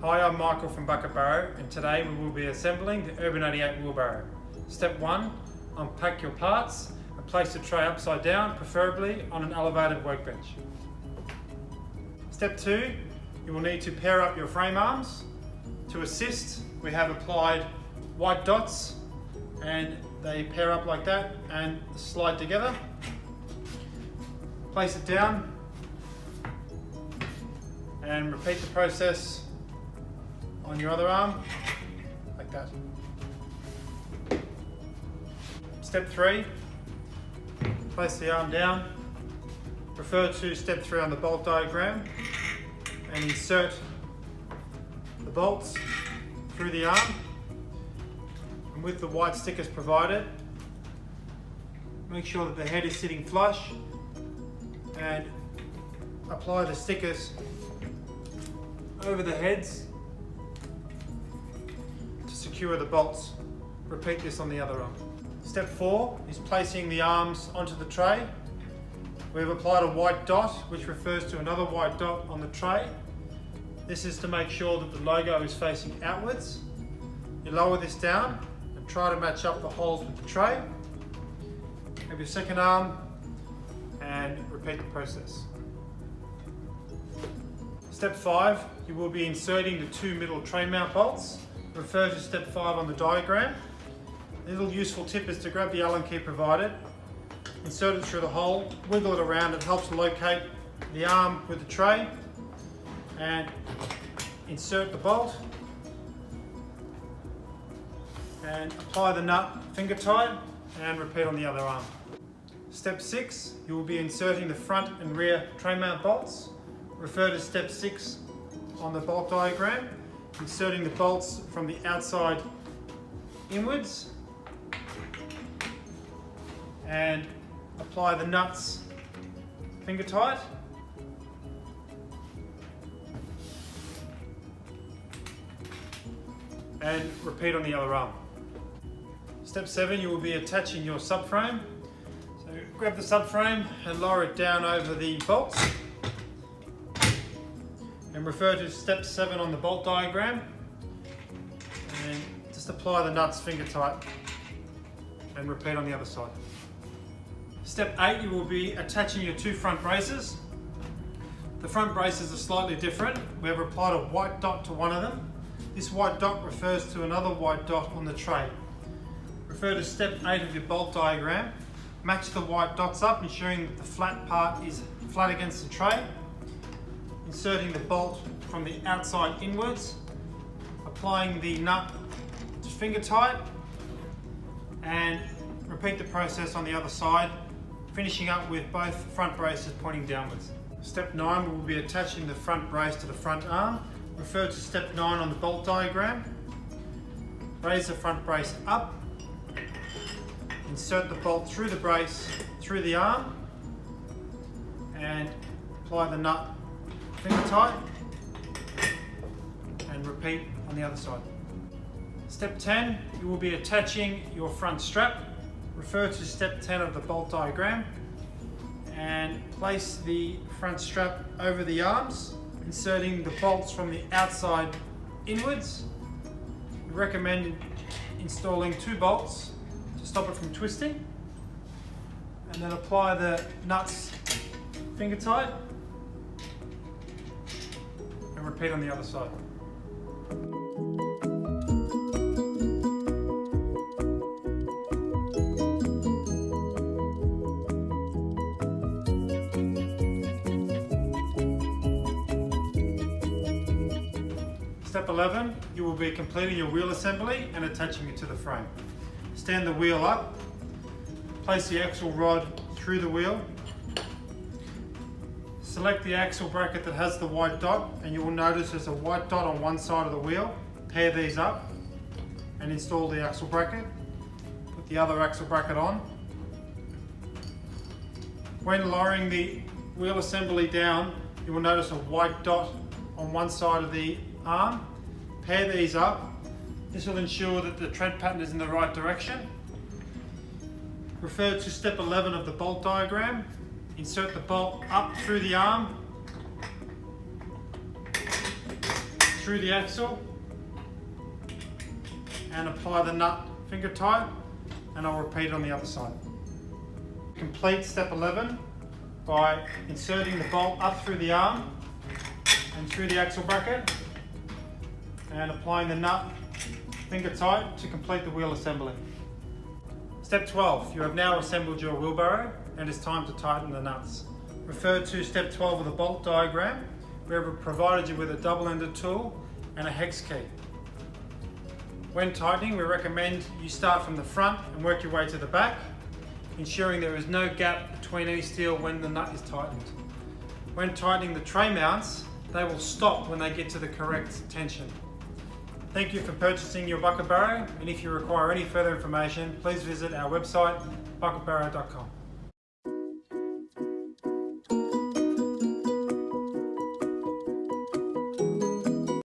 Hi, I'm Michael from BucketBarrow, and today we will be assembling the URBAN88 wheelbarrow. Step 1, unpack your parts and place the tray upside down, preferably on an elevated workbench. Step 2, you will need to pair up your frame arms. To assist, we have applied white dots and they pair up like that and slide together. Place it down and repeat the process on your other arm, like that. Step 3, place the arm down. Refer to step 3 on the bolt diagram and insert the bolts through the arm. And with the white stickers provided, make sure that the head is sitting flush and apply the stickers over the heads to secure the bolts. Repeat this on the other arm. Step 4 is placing the arms onto the tray. We have applied a white dot, which refers to another white dot on the tray. This is to make sure that the logo is facing outwards. You lower this down and try to match up the holes with the tray. Have your second arm and repeat the process. Step 5, you will be inserting the 2 middle tray mount bolts. Refer to step 5 on the diagram. A little useful tip is to grab the Allen key provided, insert it through the hole, wiggle it around. It helps locate the arm with the tray, and insert the bolt and apply the nut finger tight and repeat on the other arm. Step 6, you will be inserting the front and rear tray mount bolts. Refer to step 6 on the bolt diagram, inserting the bolts from the outside inwards and apply the nuts finger tight. And repeat on the other arm. Step 7, you will be attaching your subframe. So grab the subframe and lower it down over the bolts. And refer to step 7 on the bolt diagram. And just apply the nuts finger tight and repeat on the other side. Step 8, you will be attaching your 2 front braces. The front braces are slightly different. We have applied a white dot to one of them. This white dot refers to another white dot on the tray. Refer to step 8 of your bolt diagram. Match the white dots up, ensuring that the flat part is flat against the tray. Inserting the bolt from the outside inwards. Applying the nut to finger tight. And repeat the process on the other side, finishing up with both front braces pointing downwards. Step 9, we will be attaching the front brace to the front arm. Refer to step 9 on the bolt diagram. Raise the front brace up. Insert the bolt through the brace, through the arm, and apply the nut finger tight, and repeat on the other side. Step 10, you will be attaching your front strap. Refer to step 10 of the bolt diagram and place the front strap over the arms, inserting the bolts from the outside inwards. We recommend installing 2 bolts to stop it from twisting, and then apply the nuts finger tight and repeat on the other side. Step 11, you will be completing your wheel assembly and attaching it to the frame. Stand the wheel up, place the axle rod through the wheel, select the axle bracket that has the white dot, and you will notice there's a white dot on one side of the wheel. Pair these up and install the axle bracket. Put the other axle bracket on. When lowering the wheel assembly down, you will notice a white dot on one side of the arm. Pair these up. This will ensure that the tread pattern is in the right direction. Refer to step 11 of the bolt diagram. Insert the bolt up through the arm, unscrew the axle and apply the nut finger tight, and I'll repeat it on the other side. Complete step 11 by inserting the bolt up through the arm and through the axle bracket and applying the nut finger tight to complete the wheel assembly. Step 12, you have now assembled your wheelbarrow and it's time to tighten the nuts. Refer to step 12 of the bolt diagram. We have provided you with a double-ended tool and a hex key. When tightening, we recommend you start from the front and work your way to the back, ensuring there is no gap between any steel when the nut is tightened. When tightening the tray mounts, they will stop when they get to the correct tension. Thank you for purchasing your bucket barrow, and if you require any further information, please visit our website, bucketbarrow.com.